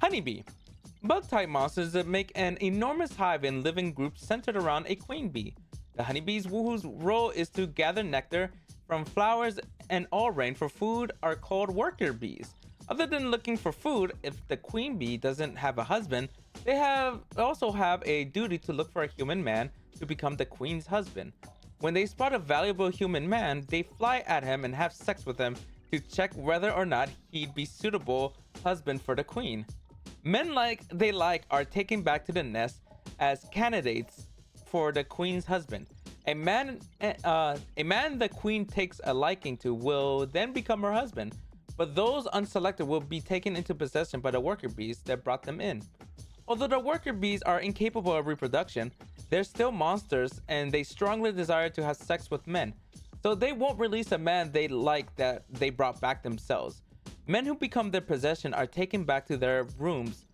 Honeybee. Bug-type monsters that make an enormous hive in living groups centered around a queen bee. The honeybees, whose role is to gather nectar from flowers and all rain for food, are called worker bees. Other than looking for food, if the queen bee doesn't have a husband, they also have a duty to look for a human man to become the queen's husband. When they spot a valuable human man, they fly at him and have sex with him to check whether or not he'd be suitable husband for the queen. Men they like are taken back to the nest as candidates for the queen's husband. A man the queen takes a liking to will then become her husband, but those unselected will be taken into possession by the worker bees that brought them in. Although the worker bees are incapable of reproduction, they're still monsters and they strongly desire to have sex with men, so they won't release a man they like that they brought back themselves. Men who become their possession are taken back to their rooms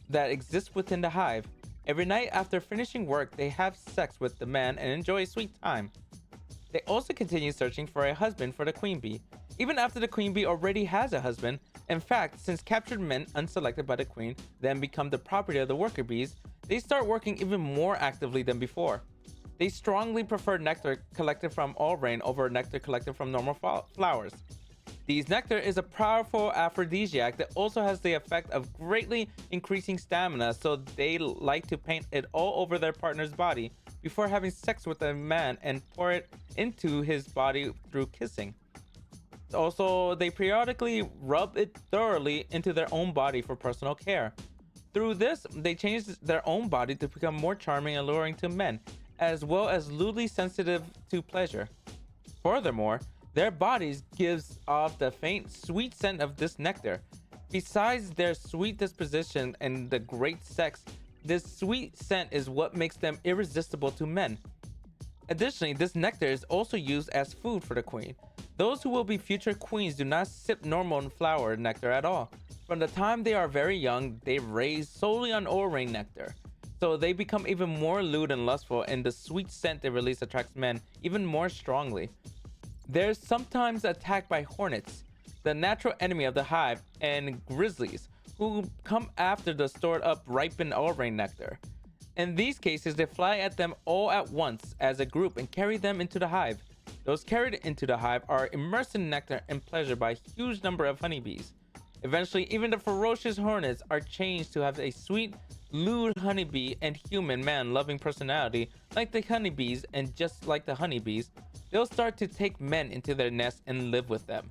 that exist within the hive. Every night after finishing work, they have sex with the man and enjoy a sweet time. They also continue searching for a husband for the queen bee, even after the queen bee already has a husband. In fact, since captured men unselected by the queen then become the property of the worker bees, they start working even more actively than before. They strongly prefer nectar collected from all rain over nectar collected from normal flowers. These nectar is a powerful aphrodisiac that also has the effect of greatly increasing stamina, so they like to paint it all over their partner's body before having sex with a man and pour it into his body through kissing. Also, they periodically rub it thoroughly into their own body for personal care. Through this, they change their own body to become more charming and alluring to men, as well as lewdly sensitive to pleasure. Furthermore, their bodies gives off the faint, sweet scent of this nectar. Besides their sweet disposition and the great sex, this sweet scent is what makes them irresistible to men. Additionally, this nectar is also used as food for the queen. Those who will be future queens do not sip normal flower nectar at all. From the time they are very young, they raise solely on orange nectar. So they become even more lewd and lustful, and the sweet scent they release attracts men even more strongly. They're sometimes attacked by hornets, the natural enemy of the hive, and grizzlies, who come after the stored up ripened orange nectar. In these cases, they fly at them all at once as a group and carry them into the hive. Those carried into the hive are immersed in nectar and pleasure by a huge number of honeybees. Eventually, even the ferocious hornets are changed to have a sweet, lewd honeybee and human man loving personality like the honeybees, and just like the honeybees, they'll start to take men into their nest and live with them.